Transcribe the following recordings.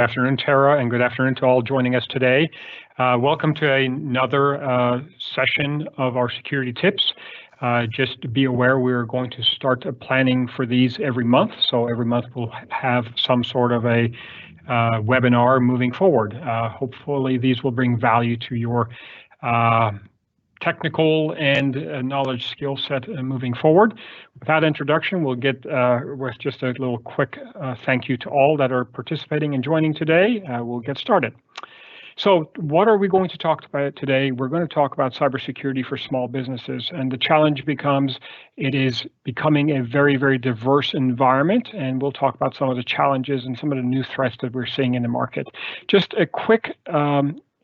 Good afternoon, Tara, and good afternoon to all joining us today. Welcome to another session of our security tips. Just to be aware, we're going to start planning for these every month. So every month we'll have some sort of a webinar moving forward. Hopefully these will bring value to your technical and knowledge skill set moving forward. With that introduction, we'll get with just a little quick thank you to all that are participating and joining today. We'll get started. So what are we going to talk about today? We're going to talk about cybersecurity for small businesses, and the challenge becomes it is becoming a very, very diverse environment, and we'll talk about some of the challenges and some of the new threats that we're seeing in the market. Just a quick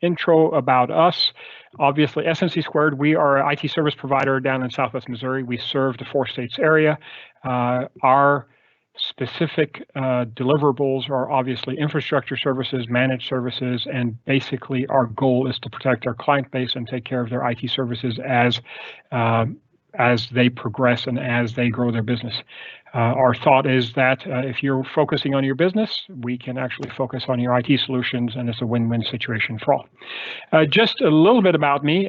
intro about us. Obviously, SNC Squared, we are an IT service provider down in Southwest Missouri. We serve the 4 states area. Our specific deliverables are obviously infrastructure services, managed services, and basically our goal is to protect our client base and take care of their IT services as they progress and as they grow their business. Our thought is that if you're focusing on your business, we can actually focus on your IT solutions, and it's a win-win situation for all. Just a little bit about me.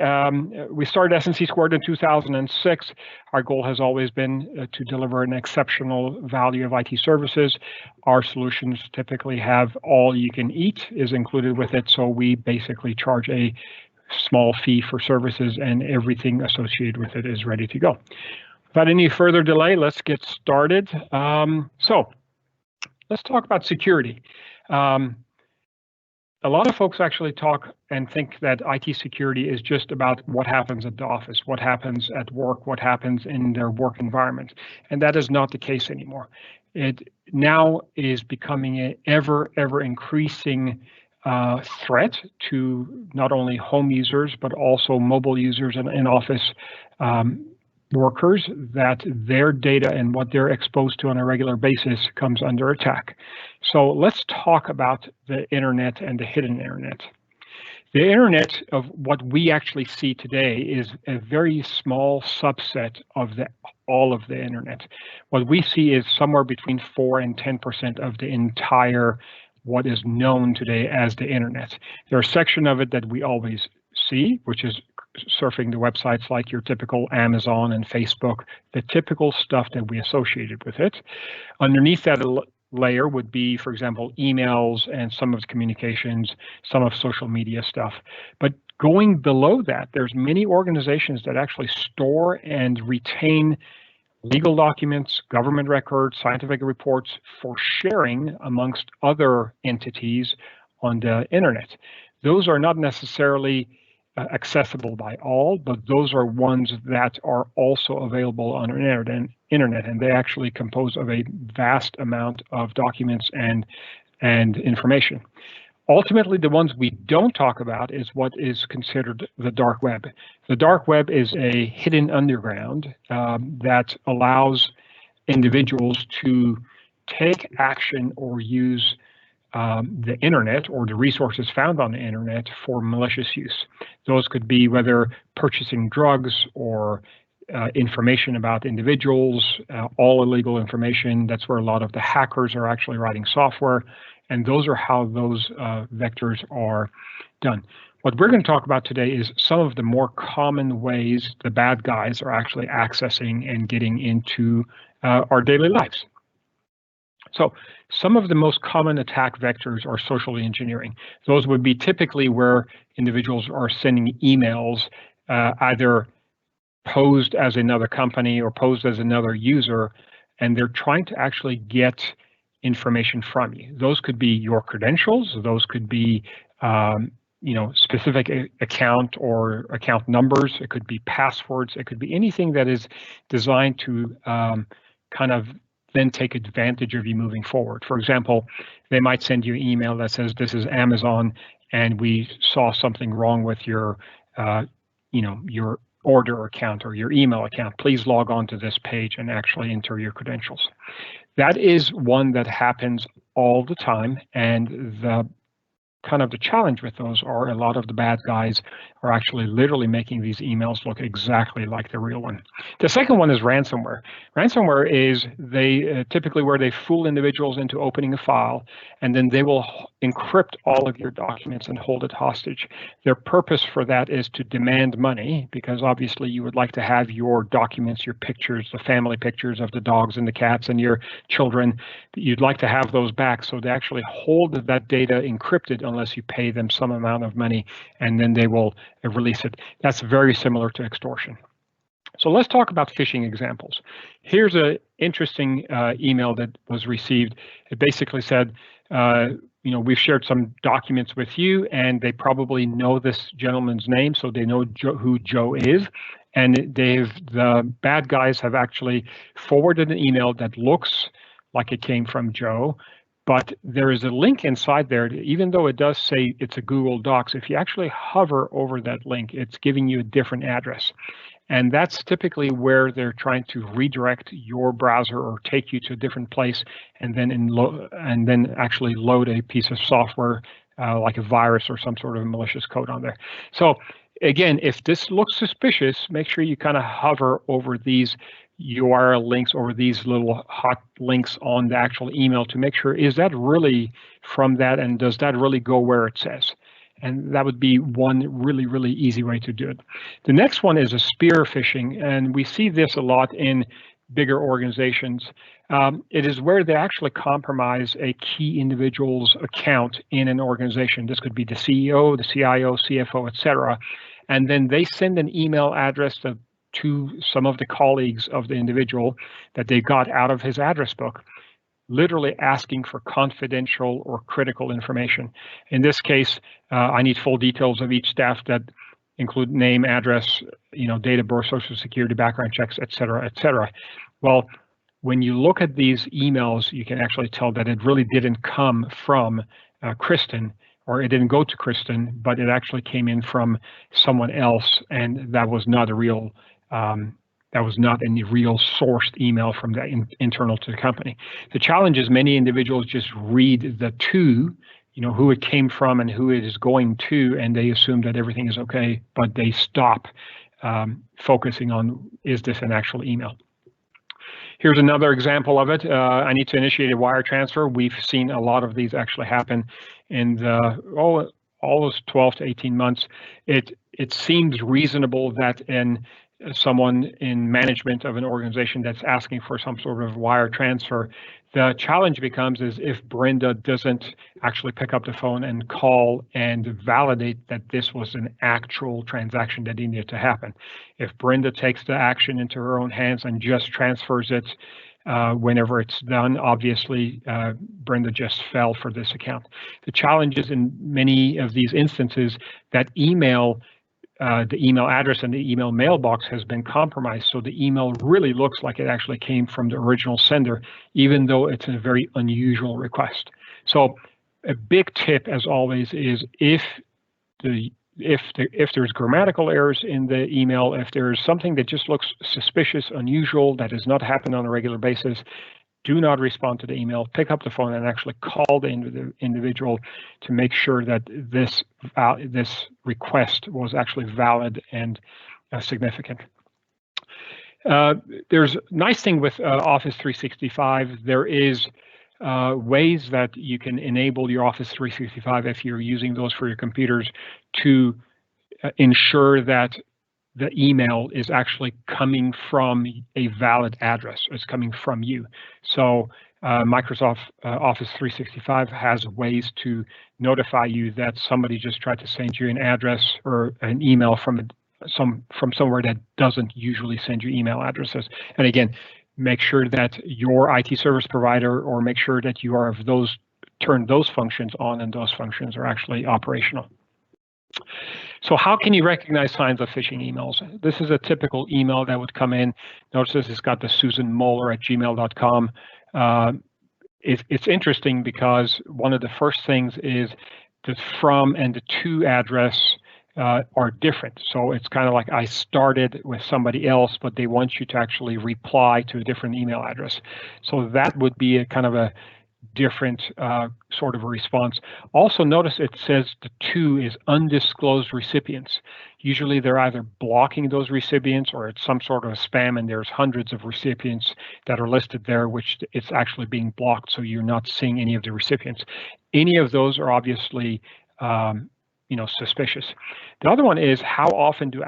We started SNC Squared in 2006. Our goal has always been to deliver an exceptional value of IT services. Our solutions typically have all you can eat is included with it, so we basically charge a small fee for services, and everything associated with it is ready to go. Without any further delay, let's get started. So let's talk about security. A lot of folks actually talk and think that IT security is just about what happens at the office, what happens at work, what happens in their work environment. And that is not the case anymore. It now is becoming an ever increasing threat to not only home users, but also mobile users and in-office workers, that their data and what they're exposed to on a regular basis comes under attack. So let's talk about the internet and the hidden internet. The internet of what we actually see today is a very small subset of all of the internet. What we see is somewhere between 4 and 10% of the entire what is known today as the internet. There's a section of it that we always see, which is surfing the websites like your typical Amazon and Facebook, the typical stuff that we associated with it. Underneath that layer would be, for example, emails and some of the communications, some of social media stuff. But going below that, there's many organizations that actually store and retain legal documents, government records, scientific reports for sharing amongst other entities on the internet. Those are not necessarily accessible by all, but those are ones that are also available on the internet, and they actually compose of a vast amount of documents and information. Ultimately, the ones we don't talk about is what is considered the dark web. The dark web is a hidden underground that allows individuals to take action or use the internet or the resources found on the internet for malicious use. Those could be whether purchasing drugs or information about individuals, all illegal information. That's where a lot of the hackers are actually writing software, and those are how those vectors are done. What we're going to talk about today is some of the more common ways the bad guys are actually accessing and getting into our daily lives. So some of the most common attack vectors are social engineering. Those would be typically where individuals are sending emails either posed as another company or posed as another user, and they're trying to actually get information from you. Those could be your credentials. Those could be specific account or account numbers. It could be passwords. It could be anything that is designed to kind of then take advantage of you moving forward. For example, they might send you an email that says, this is Amazon, and we saw something wrong with your order account or your email account. Please log on to this page and actually enter your credentials. That is one that happens all the time, and the challenge with those are a lot of the bad guys are actually literally making these emails look exactly like the real one. The second one is ransomware. Ransomware is typically where they fool individuals into opening a file, and then they will encrypt all of your documents and hold it hostage. Their purpose for that is to demand money, because obviously you would like to have your documents, your pictures, the family pictures of the dogs and the cats and your children, you'd like to have those back. So they actually hold that data encrypted unless you pay them some amount of money, and then they will release it. That's very similar to extortion. So let's talk about phishing examples. Here's an interesting email that was received. It basically said, we've shared some documents with you, and they probably know this gentleman's name, so they know who Joe is. And the bad guys have actually forwarded an email that looks like it came from Joe, but there is a link inside there. Even though it does say it's a Google Docs, if you actually hover over that link, it's giving you a different address. And that's typically where they're trying to redirect your browser or take you to a different place, and then actually load a piece of software like a virus or some sort of malicious code on there. So again, if this looks suspicious, make sure you kind of hover over these URL links, over these little hot links on the actual email to make sure, is that really from that, and does that really go where it says? And that would be one really, really easy way to do it. The next one is a spear phishing, and we see this a lot in bigger organizations. It is where they actually compromise a key individual's account in an organization. This could be the CEO, the CIO, CFO, etc. And then they send an email address to some of the colleagues of the individual that they got out of his address book, literally asking for confidential or critical information. In this case, I need full details of each staff that include name, address, date of birth, social security, background checks, et cetera, et cetera. Well, when you look at these emails, you can actually tell that it really didn't come from Kristen, or it didn't go to Kristen, but it actually came in from someone else, and that was not a real any real sourced email from the internal to the company. The challenge is many individuals just read the to, who it came from and who it is going to, and they assume that everything is okay, but they stop focusing on, is this an actual email? Here's another example of it. I need to initiate a wire transfer. We've seen a lot of these actually happen in almost 12 to 18 months. It seems reasonable that someone in management of an organization that's asking for some sort of wire transfer. The challenge becomes is if Brenda doesn't actually pick up the phone and call and validate that this was an actual transaction that needed to happen. If Brenda takes the action into her own hands and just transfers it whenever it's done, obviously Brenda just fell for this account. The challenge is in many of these instances that the email address and the email mailbox has been compromised. So the email really looks like it actually came from the original sender, even though it's a very unusual request. So a big tip, as always, is if there's grammatical errors in the email, if there's something that just looks suspicious, unusual, that does not happen on a regular basis, do not respond to the email. Pick up the phone and actually call the individual to make sure that this request was actually valid and significant. There's a nice thing with Office 365. There is ways that you can enable your Office 365 if you're using those for your computers to ensure that the email is actually coming from a valid address. It's coming from you. So Microsoft Office 365 has ways to notify you that somebody just tried to send you an address or an email from somewhere that doesn't usually send you email addresses. And again, make sure that your IT service provider, or make sure that you are turn those functions on and those functions are actually operational. So how can you recognize signs of phishing emails? This is a typical email that would come in. Notice it's got the susanmoller@gmail.com. It's interesting because one of the first things is the from and the to address are different. So it's kind of like I started with somebody else, but they want you to actually reply to a different email address. So that would be a kind of a different sort of a response. Also notice it says the 2 is undisclosed recipients. Usually they're either blocking those recipients or it's some sort of spam, and there's hundreds of recipients that are listed there, which it's actually being blocked, so you're not seeing any of the recipients. Any of those are obviously suspicious. The other one is, how often do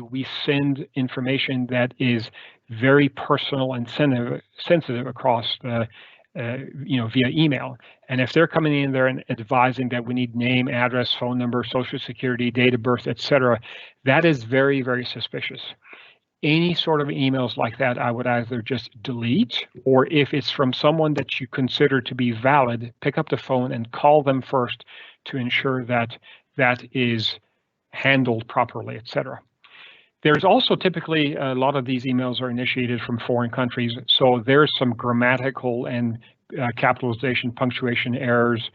we send information that is very personal and sensitive across the via email? And if they're coming in there and advising that we need name, address, phone number, social security, date of birth, etc., that is very, very suspicious. Any sort of emails like that, I would either just delete, or if it's from someone that you consider to be valid, pick up the phone and call them first to ensure that that is handled properly, etc. There's also typically a lot of these emails are initiated from foreign countries, so there's some grammatical and capitalization, punctuation errors.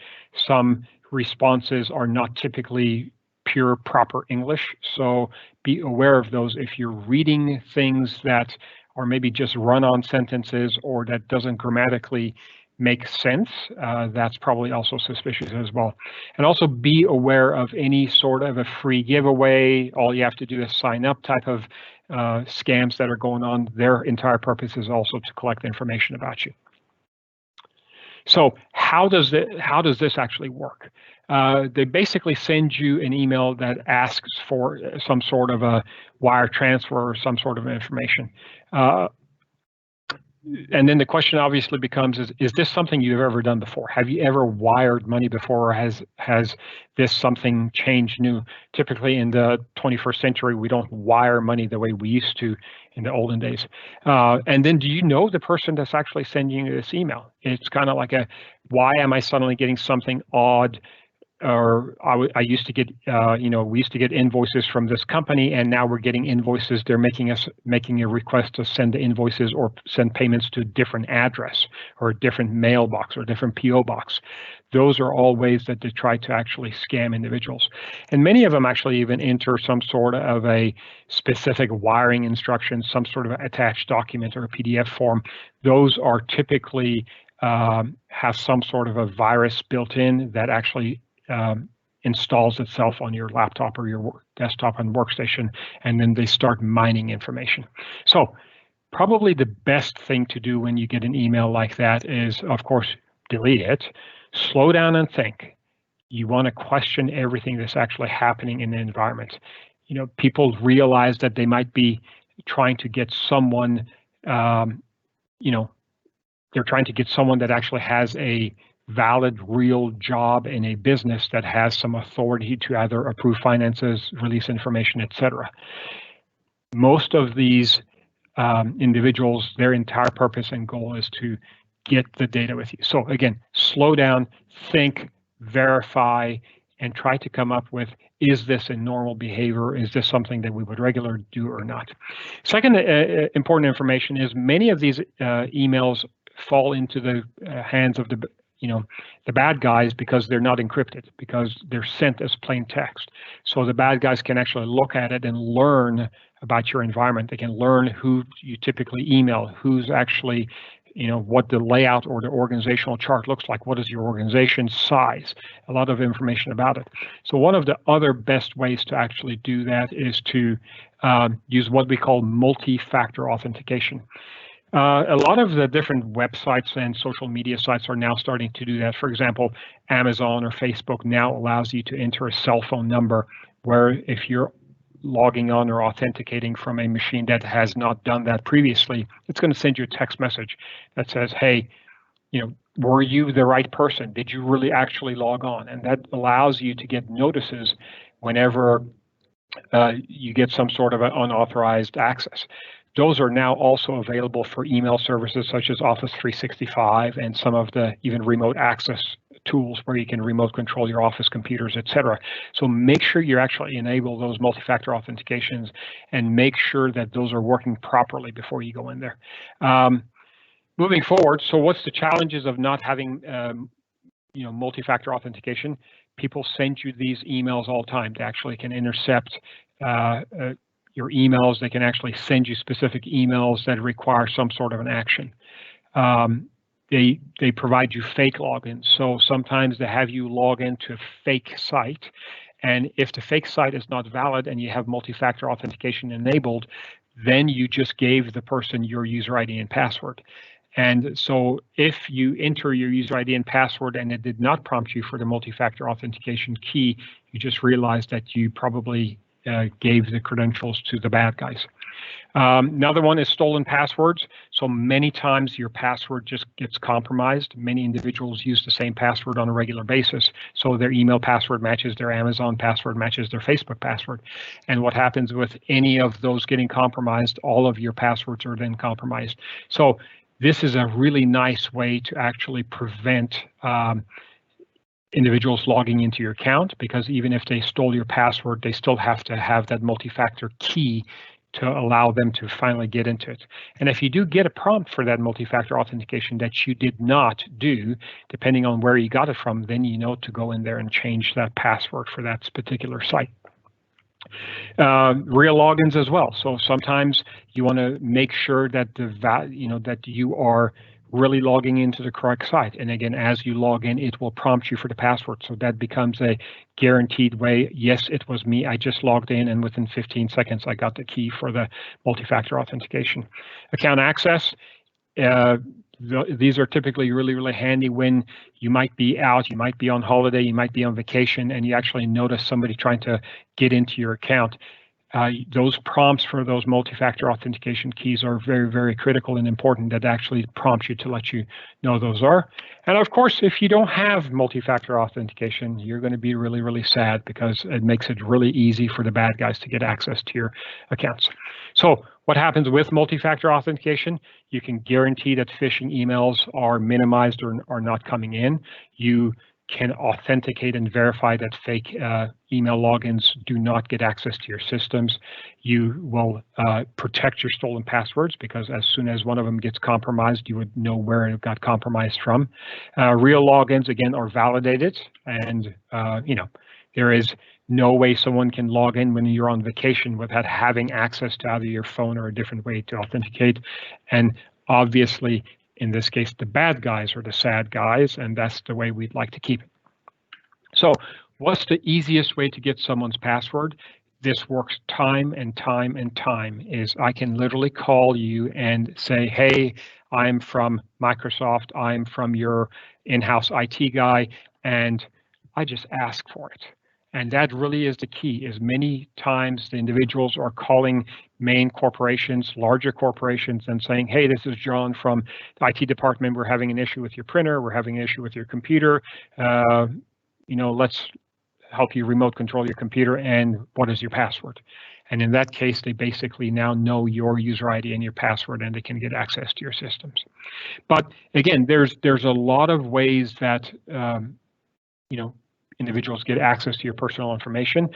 Some responses are not typically pure proper English, so be aware of those. If you're reading things that are maybe just run-on sentences or that doesn't grammatically make sense, that's probably also suspicious as well. And also be aware of any sort of a free giveaway, all you have to do is sign up type of scams that are going on. Their entire purpose is also to collect information about you. So how does this actually work? They basically send you an email that asks for some sort of a wire transfer or some sort of information. And then the question obviously becomes, is this something you've ever done before? Have you ever wired money before, or has this something changed new? Typically in the 21st century, we don't wire money the way we used to in the olden days. And then do you know the person that's actually sending you this email? It's kind of like why am I suddenly getting something odd? Or I used to get, we used to get invoices from this company, and now we're getting invoices. They're making a request to send the invoices or send payments to a different address or a different mailbox or a different PO box. Those are all ways that they try to actually scam individuals. And many of them actually even enter some sort of a specific wiring instruction, some sort of attached document or a PDF form. Those are typically have some sort of a virus built in that actually installs itself on your laptop or your desktop and workstation, and then they start mining information. So probably the best thing to do when you get an email like that is, of course, delete it, slow down and think. You want to question everything that's actually happening in the environment. People realize that they might be trying to get someone, they're trying to get someone that actually has a valid, real job in a business that has some authority to either approve finances, release information, etc. Most of these individuals, their entire purpose and goal is to get the data with you. So again, slow down, think, verify, and try to come up with, is this a normal behavior? Is this something that we would regularly do or not? Second important information is many of these emails fall into the hands of the bad guys because they're not encrypted, because they're sent as plain text. So the bad guys can actually look at it and learn about your environment. They can learn who you typically email, who's actually, what the layout or the organizational chart looks like, what is your organization's size, a lot of information about it. So one of the other best ways to actually do that is to use what we call multi-factor authentication. A lot of the different websites and social media sites are now starting to do that. For example, Amazon or Facebook now allows you to enter a cell phone number, where if you're logging on or authenticating from a machine that has not done that previously, it's going to send you a text message that says, hey, were you the right person? Did you really actually log on? And that allows you to get notices whenever you get some sort of an unauthorized access. Those are now also available for email services such as Office 365 and some of the even remote access tools where you can remote control your office computers, etc. So make sure you actually enable those multi-factor authentications and make sure that those are working properly before you go in there. Moving forward, so what's the challenges of not having multi-factor authentication? People send you these emails all the time. They actually can intercept your emails. They can actually send you specific emails that require some sort of an action. they provide you fake logins. So sometimes they have you log into a fake site, and if the fake site is not valid and you have multi-factor authentication enabled, then you just gave the person your user ID and password. And so if you enter your user ID and password and it did not prompt you for the multi-factor authentication key, you just realized that you probably gave the credentials to the bad guys. Another one is stolen passwords. So many times your password just gets compromised. Many individuals use the same password on a regular basis. So their email password matches their Amazon password, matches their Facebook password. And what happens with any of those getting compromised, all of your passwords are then compromised. So this is a really nice way to actually prevent individuals logging into your account, because even if they stole your password, they still have to have that multi-factor key to allow them to finally get into it. And if you do get a prompt for that multi-factor authentication that you did not do, depending on where you got it from, then you know to go in there and change that password for that particular site. Real logins as well. So sometimes you want to make sure that that you are really logging into the correct site. And again, as you log in, it will prompt you for the password. So that becomes a guaranteed way. Yes, it was me. I just logged in, and within 15 seconds, I got the key for the multi-factor authentication. Account access. These are typically really, really handy when you might be out, you might be on holiday, you might be on vacation, and you actually notice somebody trying to get into your account. Those prompts for those multi-factor authentication keys are very, very critical and important, that actually prompt you to let you know those are. And of course, if you don't have multi-factor authentication, you're going to be really, really sad, because it makes it really easy for the bad guys to get access to your accounts. So what happens with multi-factor authentication? You can guarantee that phishing emails are minimized or are not coming in. You can authenticate and verify that fake email logins do not get access to your systems. You will protect your stolen passwords, because as soon as one of them gets compromised, you would know where it got compromised from. Real logins, again, are validated, and there is no way someone can log in when you're on vacation without having access to either your phone or a different way to authenticate. And obviously, in this case, the bad guys are the sad guys, and that's the way we'd like to keep it. So what's the easiest way to get someone's password? This works time and time and time, is I can literally call you and say, hey, I'm from Microsoft, I'm from your in-house IT guy, and I just ask for it. And that really is the key, is many times the individuals are calling main corporations, larger corporations, and saying, hey, this is John from the IT department. We're having an issue with your printer. We're having an issue with your computer. Let's help you remote control your computer. And what is your password? And in that case, they basically now know your user ID and your password, and they can get access to your systems. But again, there's a lot of ways that, individuals get access to your personal information.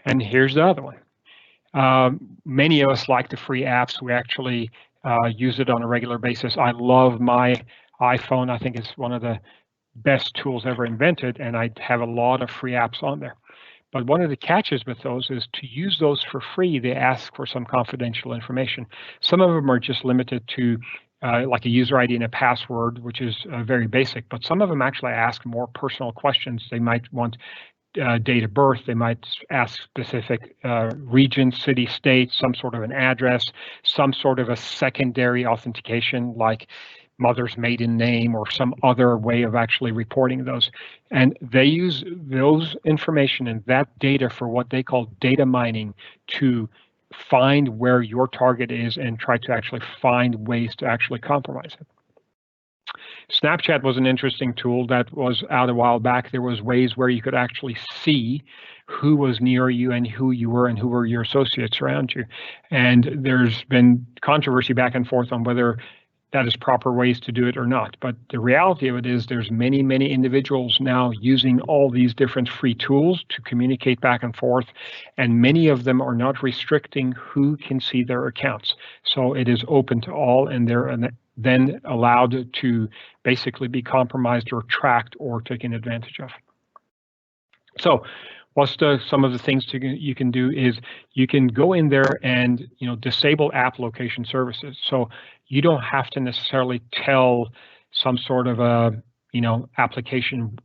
And here's the other one. Many of us like the free apps. We actually use it on a regular basis. I love my iPhone. I think it's one of the best tools ever invented, and I have a lot of free apps on there. But one of the catches with those is, to use those for free, they ask for some confidential information. Some of them are just limited to like a user ID and a password, which is very basic, but some of them actually ask more personal questions. They might want date of birth, they might ask specific region, city, state, some sort of an address, some sort of a secondary authentication, like mother's maiden name or some other way of actually reporting those. And they use those information and that data for what they call data mining, to find where your target is and try to actually find ways to actually compromise it. Snapchat was an interesting tool that was out a while back. There was ways where you could actually see who was near you and who you were and who were your associates around you. And there's been controversy back and forth on whether that is proper ways to do it or not. But the reality of it is, there's many, many individuals now using all these different free tools to communicate back and forth, and many of them are not restricting who can see their accounts. So it is open to all, and they're then allowed to basically be compromised or tracked or taken advantage of. So what's some of the things you can do is, you can go in there and disable app location services. So you don't have to necessarily tell some sort of a, application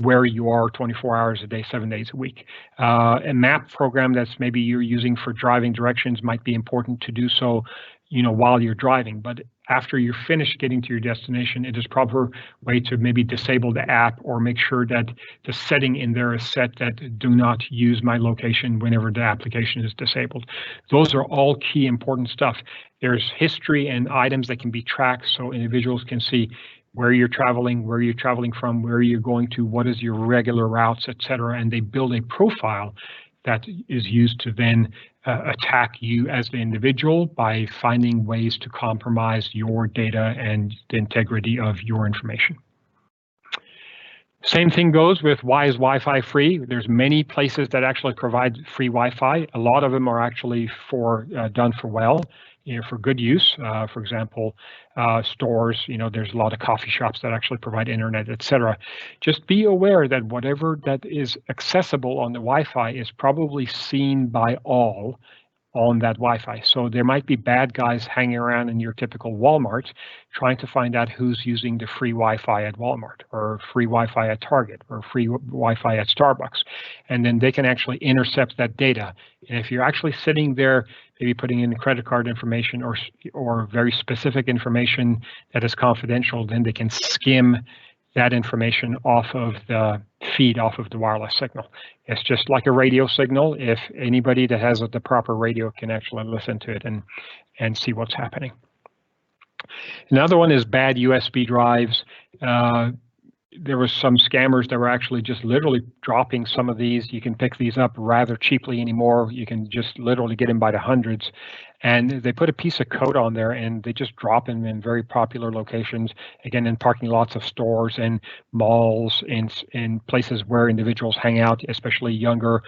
where you are 24 hours a day, 7 days a week. A map program that's maybe you're using for driving directions might be important to do so, while you're driving. But after you're finished getting to your destination, it is proper way to maybe disable the app or make sure that the setting in there is set that do not use my location whenever the application is disabled. Those are all key important stuff. There's history and items that can be tracked so individuals can see where you're traveling from, where you're going to, what is your regular routes, etc. And they build a profile that is used to then attack you as the individual by finding ways to compromise your data and the integrity of your information. Same thing goes with why is Wi-Fi free? There's many places that actually provide free Wi-Fi. A lot of them are actually done for well. For good use. For example, stores, there's a lot of coffee shops that actually provide internet, etc. Just be aware that whatever that is accessible on the Wi-Fi is probably seen by all on that Wi-Fi. So there might be bad guys hanging around in your typical Walmart trying to find out who's using the free Wi-Fi at Walmart or free Wi-Fi at Target or free Wi-Fi at Starbucks. And then they can actually intercept that data. And if you're actually sitting there, maybe putting in credit card information or very specific information that is confidential, then they can skim that information off of the feed, off of the wireless signal. It's just like a radio signal. If anybody that has the proper radio can actually listen to it and see what's happening. Another one is bad USB drives. There was some scammers that were actually just literally dropping some of these. You can pick these up rather cheaply anymore. You can just literally get them by the hundreds. And they put a piece of code on there and they just drop them in very popular locations, again, in parking lots of stores and malls, in places where individuals hang out, especially younger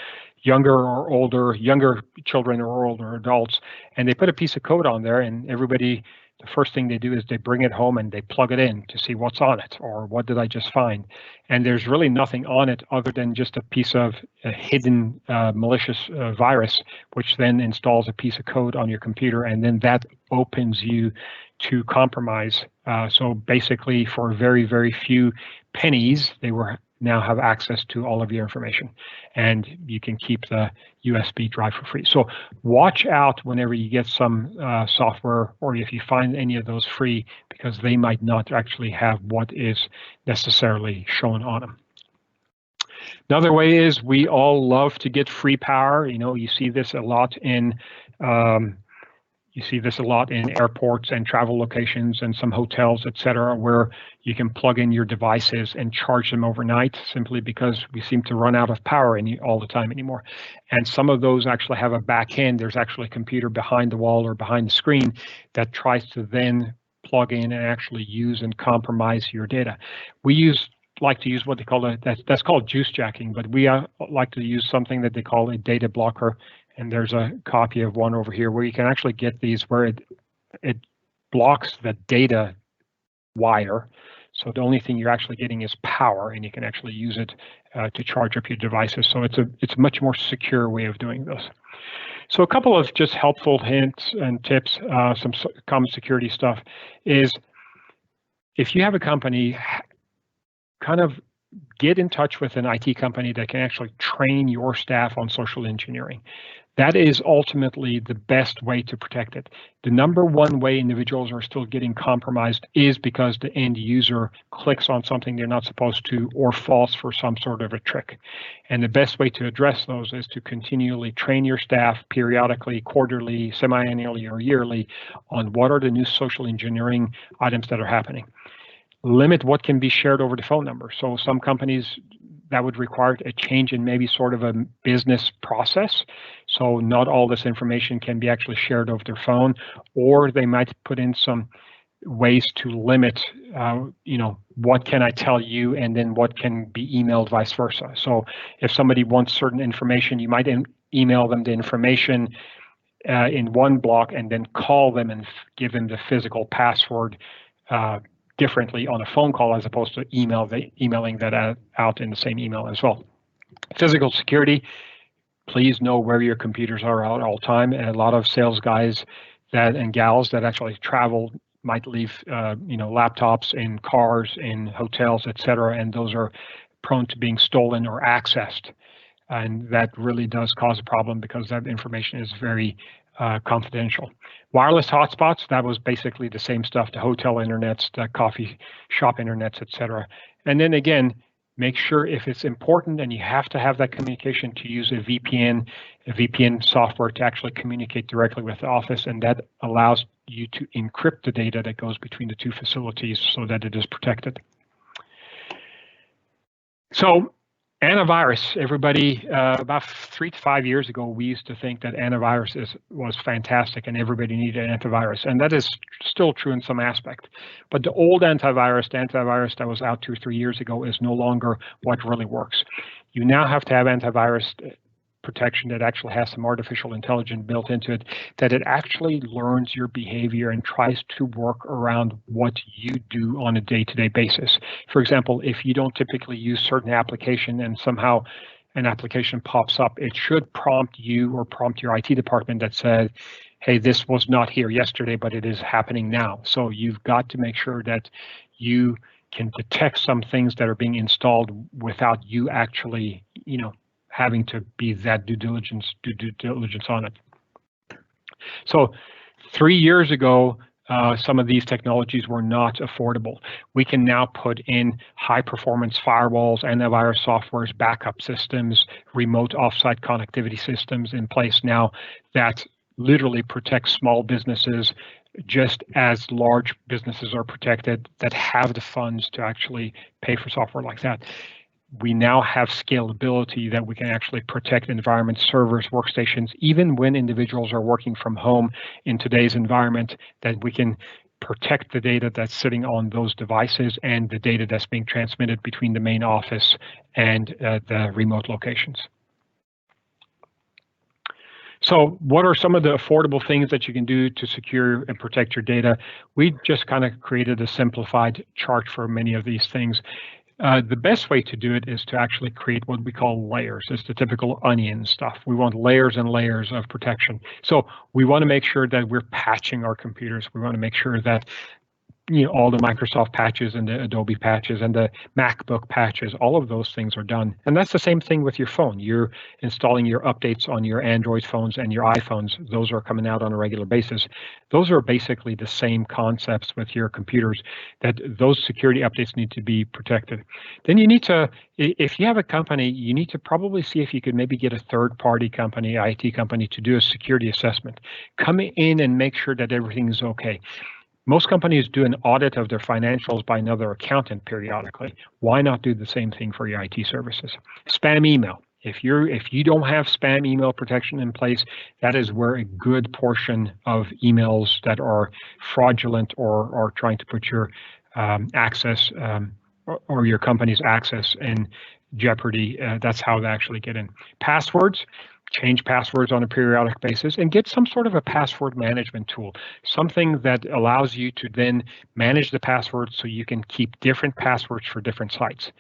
or older, younger children or older adults. And they put a piece of code on there and everybody, the first thing they do is they bring it home and they plug it in to see what's on it or what did I just find. And there's really nothing on it other than just a piece of a hidden malicious virus, which then installs a piece of code on your computer, and then that opens you to compromise. So basically for very, very few pennies, they now have access to all of your information, and you can keep the USB drive for free. So watch out whenever you get some software or if you find any of those free, because they might not actually have what is necessarily shown on them. Another way is we all love to get free power. You see this a lot in airports and travel locations and some hotels, etc., where you can plug in your devices and charge them overnight simply because we seem to run out of power all the time anymore. And some of those actually have a back end. There's actually a computer behind the wall or behind the screen that tries to then plug in and actually use and compromise your data. We like to use what they call that's called juice jacking, but we like to use something that they call a data blocker. And there's a copy of one over here where you can actually get these where it blocks the data wire. So the only thing you're actually getting is power, and you can actually use it to charge up your devices. So it's a much more secure way of doing this. So a couple of just helpful hints and tips, some common security stuff is if you have a company, kind of get in touch with an IT company that can actually train your staff on social engineering. That is ultimately the best way to protect it. The number one way individuals are still getting compromised is because the end user clicks on something they're not supposed to or falls for some sort of a trick. And the best way to address those is to continually train your staff periodically, quarterly, semi-annually, or yearly on what are the new social engineering items that are happening. Limit what can be shared over the phone number. So some companies, that would require a change in maybe sort of a business process. So not all this information can be actually shared over their phone, or they might put in some ways to limit, what can I tell you and then what can be emailed vice versa. So if somebody wants certain information, you might email them the information in one block and then call them and give them the physical password differently on a phone call as opposed to emailing that out in the same email as well. Physical security, please know where your computers are at all time. And a lot of sales guys and gals that actually travel might leave laptops in cars, in hotels, etc., and those are prone to being stolen or accessed. And that really does cause a problem because that information is very confidential. Wireless hotspots, that was basically the same stuff, the hotel internets, the coffee shop internets, etc. And then again, make sure if it's important and you have to have that communication to use a VPN software to actually communicate directly with the office, and that allows you to encrypt the data that goes between the two facilities so that it is protected. So antivirus, everybody, about 3 to 5 years ago, we used to think that antivirus was fantastic and everybody needed an antivirus. And that is still true in some aspect. But the old antivirus, the antivirus that was out 2 or 3 years ago, is no longer what really works. You now have to have antivirus protection that actually has some artificial intelligence built into it, that it actually learns your behavior and tries to work around what you do on a day-to-day basis. For example, if you don't typically use certain application and somehow an application pops up, it should prompt you or prompt your IT department that says, hey, this was not here yesterday, but it is happening now. So you've got to make sure that you can detect some things that are being installed without you actually, having to be that due diligence on it. So 3 years ago, some of these technologies were not affordable. We can now put in high-performance firewalls, antivirus softwares, backup systems, remote offsite connectivity systems in place now that literally protect small businesses just as large businesses are protected that have the funds to actually pay for software like that. We now have scalability that we can actually protect environments, servers, workstations, even when individuals are working from home in today's environment, that we can protect the data that's sitting on those devices and the data that's being transmitted between the main office and the remote locations. So what are some of the affordable things that you can do to secure and protect your data? We just kind of created a simplified chart for many of these things. The best way to do it is to actually create what we call layers. It's the typical onion stuff. We want layers and layers of protection. So we want to make sure that we're patching our computers. We want to make sure that all the Microsoft patches and the Adobe patches and the MacBook patches, all of those things are done. And that's the same thing with your phone. You're installing your updates on your Android phones and your iPhones. Those are coming out on a regular basis. Those are basically the same concepts with your computers, that those security updates need to be protected. Then you need to, if you have a company, you need to probably see if you could maybe get a third-party company, IT company, to do a security assessment. Come in and make sure that everything is okay. Most companies do an audit of their financials by another accountant periodically. Why not do the same thing for your IT services? Spam email. If you don't have spam email protection in place, that is where a good portion of emails that are fraudulent or are trying to put your access or your company's access in jeopardy, that's how they actually get in. Passwords. Change passwords on a periodic basis and get some sort of a password management tool, something that allows you to then manage the passwords so you can keep different passwords for different sites.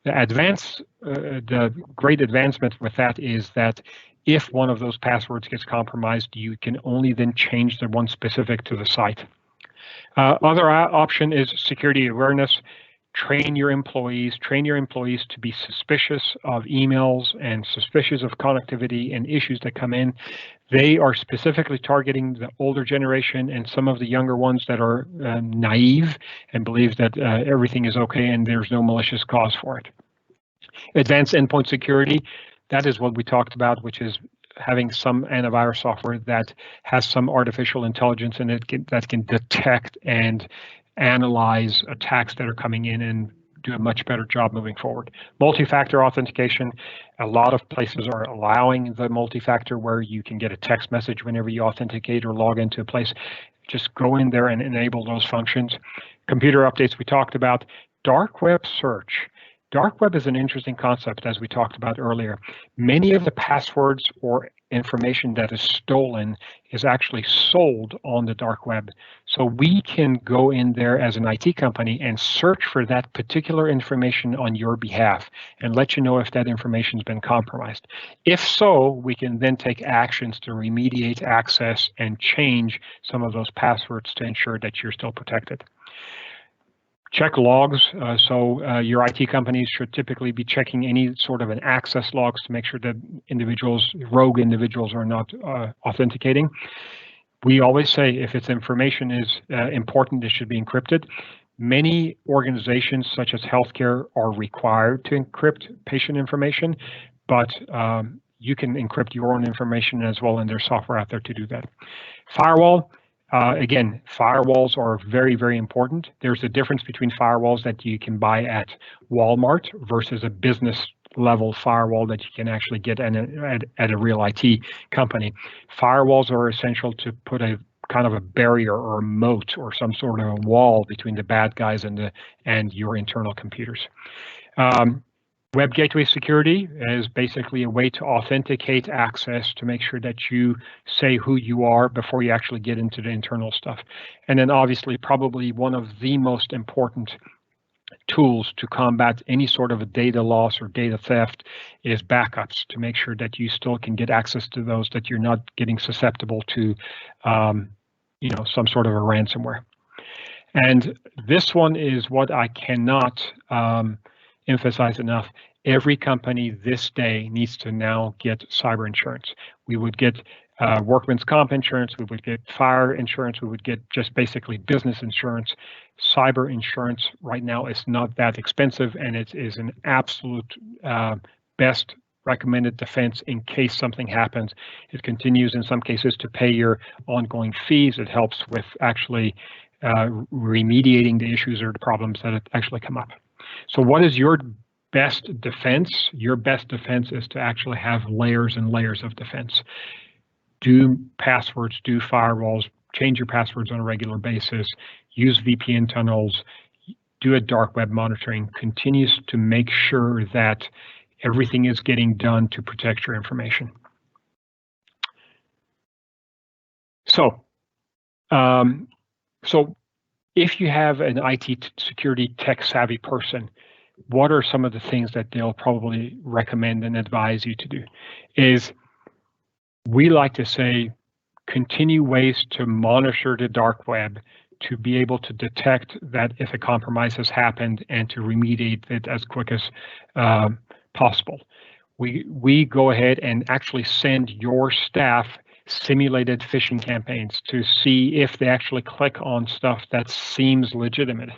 The great advancement with that is that if one of those passwords gets compromised, you can only then change the one specific to the site. Other option is security awareness. Train your employees to be suspicious of emails and suspicious of connectivity and issues that come in. They are specifically targeting the older generation and some of the younger ones that are naive and believe that everything is okay and there's no malicious cause for it. Advanced endpoint security, that is what we talked about, which is having some antivirus software that has some artificial intelligence in it that can detect and analyze attacks that are coming in and do a much better job moving forward. Multi-factor authentication, a lot of places are allowing the multi-factor where you can get a text message whenever you authenticate or log into a place. Just go in there and enable those functions. Computer updates we talked about. Dark web search. Dark web is an interesting concept, as we talked about earlier. Many of the passwords or information that is stolen is actually sold on the dark web. So we can go in there as an IT company and search for that particular information on your behalf and let you know if that information has been compromised. If so, we can then take actions to remediate access and change some of those passwords to ensure that you're still protected. Check logs. Your IT companies should typically be checking any sort of an access logs to make sure that rogue individuals are not authenticating. We always say if its information is important, it should be encrypted. Many organizations, such as healthcare, are required to encrypt patient information, but you can encrypt your own information as well, and there's software out there to do that. Firewall. Again, firewalls are very, very important. There's a difference between firewalls that you can buy at Walmart versus a business level firewall that you can actually get at a real IT company. Firewalls are essential to put a kind of a barrier or a moat or some sort of a wall between the bad guys and your internal computers. Web gateway security is basically a way to authenticate access to make sure that you say who you are before you actually get into the internal stuff. And then obviously probably one of the most important tools to combat any sort of a data loss or data theft is backups to make sure that you still can get access to those, that you're not getting susceptible to some sort of a ransomware. And this one is what I cannot emphasize enough. Every company this day needs to now get cyber insurance. We would get workman's comp insurance, we would get fire insurance, we would get just basically business insurance. Cyber insurance right now is not that expensive, and it is an absolute best recommended defense in case something happens. It continues in some cases to pay your ongoing fees. It helps with actually remediating the issues or the problems that actually come up. So what is your best defense? Your best defense is to actually have layers and layers of defense. Do passwords, do firewalls, change your passwords on a regular basis, use VPN tunnels, do a dark web monitoring, continues to make sure that everything is getting done to protect your information. So if you have an IT security tech savvy person, what are some of the things that they'll probably recommend and advise you to do? Is we like to say, continue ways to monitor the dark web to be able to detect that if a compromise has happened and to remediate it as quick as possible. We go ahead and actually send your staff simulated phishing campaigns to see if they actually click on stuff that seems legitimate.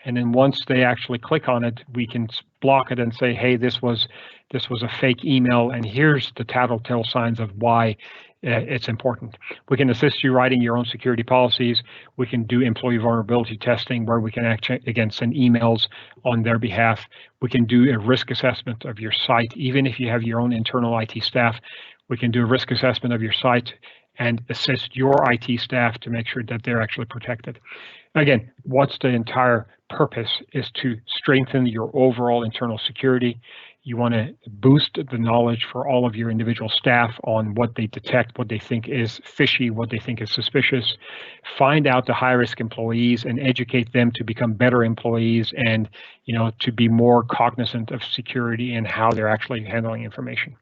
And then once they actually click on it, we can block it and say, hey, this was a fake email, and here's the tattletale signs of why it's important. We can assist you writing your own security policies. We can do employee vulnerability testing where we can actually, again, send emails on their behalf. We can do a risk assessment of your site. Even if you have your own internal IT staff, we can do a risk assessment of your site and assist your IT staff to make sure that they're actually protected. Again, what's the entire purpose is to strengthen your overall internal security. You want to boost the knowledge for all of your individual staff on what they detect, what they think is fishy, what they think is suspicious. Find out the high-risk employees and educate them to become better employees and, to be more cognizant of security and how they're actually handling information.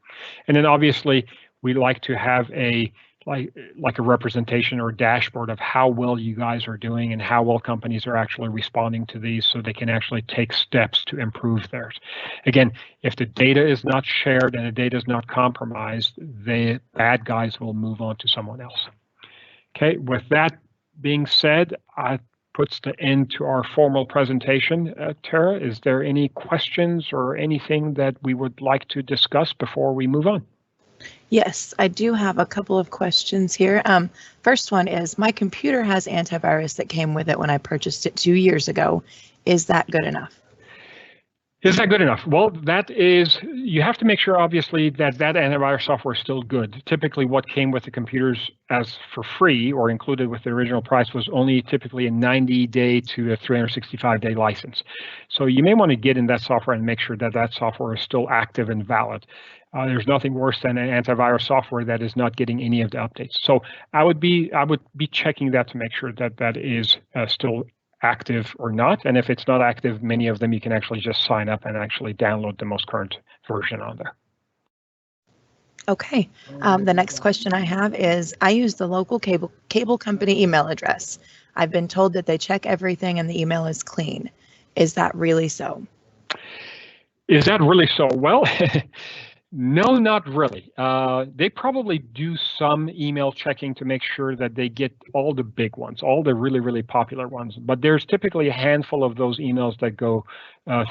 And then obviously, we like to have a representation or a dashboard of how well you guys are doing and how well companies are actually responding to these so they can actually take steps to improve theirs. Again, if the data is not shared and the data is not compromised, the bad guys will move on to someone else. Okay, with that being said, I puts the end to our formal presentation. Tara, is there any questions or anything that we would like to discuss before we move on? Yes, I do have a couple of questions here. First one is, my computer has antivirus that came with it when I purchased it 2 years ago. Is that good enough? Is that good enough? Well, that is, you have to make sure, obviously, that that antivirus software is still good. Typically, what came with the computers as for free or included with the original price was only typically a 90-day to a 365-day license. So you may want to get in that software and make sure that that software is still active and valid. There's nothing worse than an antivirus software that is not getting any of the updates. So I would be checking that to make sure that that is still active or not. And if it's not active, many of them you can actually just sign up and actually download the most current version on there. Okay. The next question I have is, I use the local cable company email address. I've been told that they check everything and the email is clean. Is that really so? Is that really so? Well, no, not really. They probably do some email checking to make sure that they get all the big ones, all the really, really popular ones. But there's typically a handful of those emails that go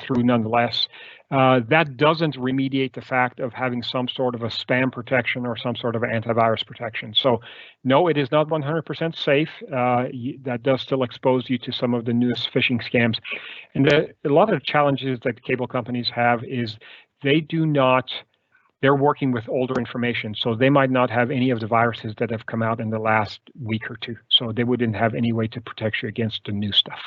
through nonetheless. That doesn't remediate the fact of having some sort of a spam protection or some sort of antivirus protection. So no, it is not 100% safe. That does still expose you to some of the newest phishing scams. And a lot of the challenges that the cable companies have is they're working with older information, so they might not have any of the viruses that have come out in the last week or two. So they wouldn't have any way to protect you against the new stuff.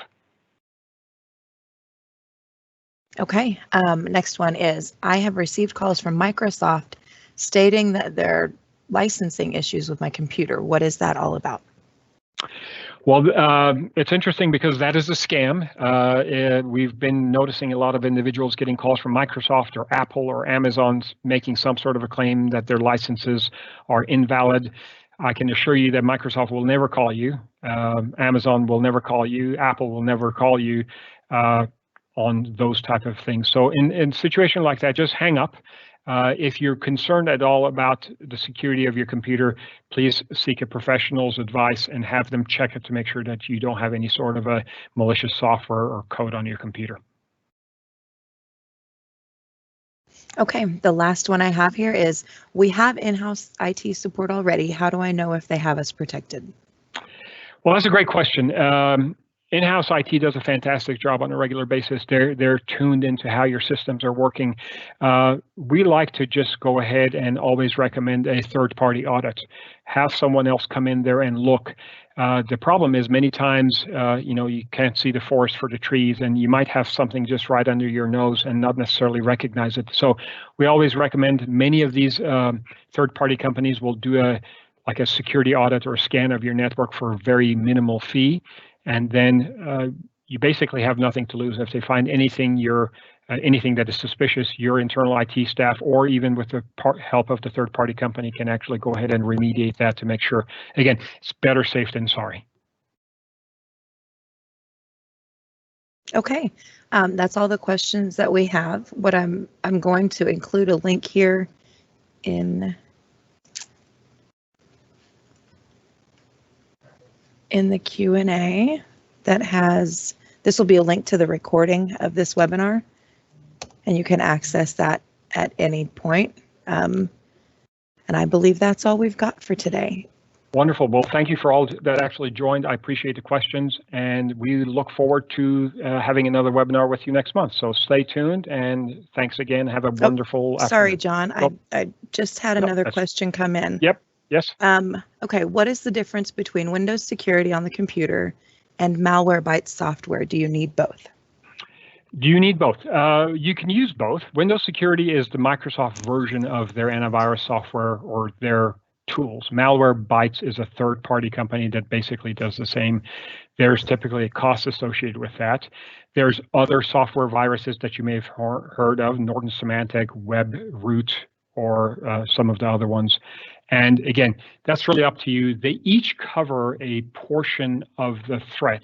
Okay, next one is, I have received calls from Microsoft stating that there are licensing issues with my computer. What is that all about? Well, it's interesting because that is a scam. We've been noticing a lot of individuals getting calls from Microsoft or Apple or Amazon making some sort of a claim that their licenses are invalid. I can assure you that Microsoft will never call you. Amazon will never call you. Apple will never call you on those type of things. So in a situation like that, just hang up. If you're concerned at all about the security of your computer, please seek a professional's advice and have them check it to make sure that you don't have any sort of a malicious software or code on your computer. Okay, the last one I have here is, we have in-house IT support already. How do I know if they have us protected? Well, that's a great question. In-house IT does a fantastic job on a regular basis. They're tuned into how your systems are working. We like to just go ahead and always recommend a third-party audit. Have someone else come in there and look. The problem is many times, you can't see the forest for the trees, and you might have something just right under your nose and not necessarily recognize it. So we always recommend, many of these third-party companies will do a security audit or a scan of your network for a very minimal fee. And then you basically have nothing to lose. If they find anything that is suspicious, your internal IT staff, or even with the help of the third-party company, can actually go ahead and remediate that to make sure, again, it's better safe than sorry. Okay, that's all the questions that we have. What I'm going to include a link here in the Q&A that has, this will be a link to the recording of this webinar, and you can access that at any point. And I believe that's all we've got for today. Wonderful. Well, thank you for all that actually joined. I appreciate the questions, and we look forward to having another webinar with you next month. So stay tuned, and thanks again. Have a wonderful afternoon. Sorry, John. I just had another question come in. Yep. Yes. Okay, what is the difference between Windows Security on the computer and Malwarebytes software? Do you need both? Do you need both? You can use both. Windows Security is the Microsoft version of their antivirus software or their tools. Malwarebytes is a third-party company that basically does the same. There's typically a cost associated with that. There's other software viruses that you may have heard of, Norton Symantec, WebRoot, or some of the other ones. And again, that's really up to you. They each cover a portion of the threat.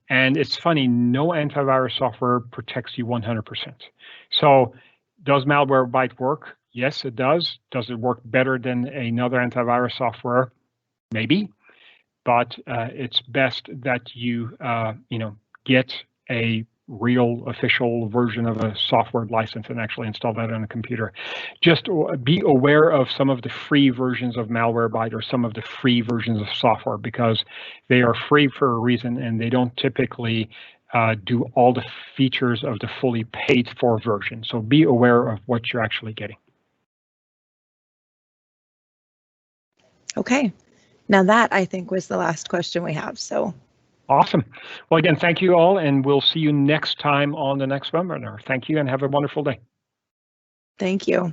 And it's funny, no antivirus software protects you 100%. So does Malwarebytes work? Yes, it does. Does it work better than another antivirus software? Maybe. But it's best that you get a real official version of a software license and actually install that on a computer. Just be aware of some of the free versions of Malwarebytes or some of the free versions of software, because they are free for a reason and they don't typically do all the features of the fully paid for version. So be aware of what you're actually getting. Okay. Now that, I think, was the last question we have. So awesome. Well, again, thank you all, and we'll see you next time on the next webinar. Thank you, and have a wonderful day. thank you.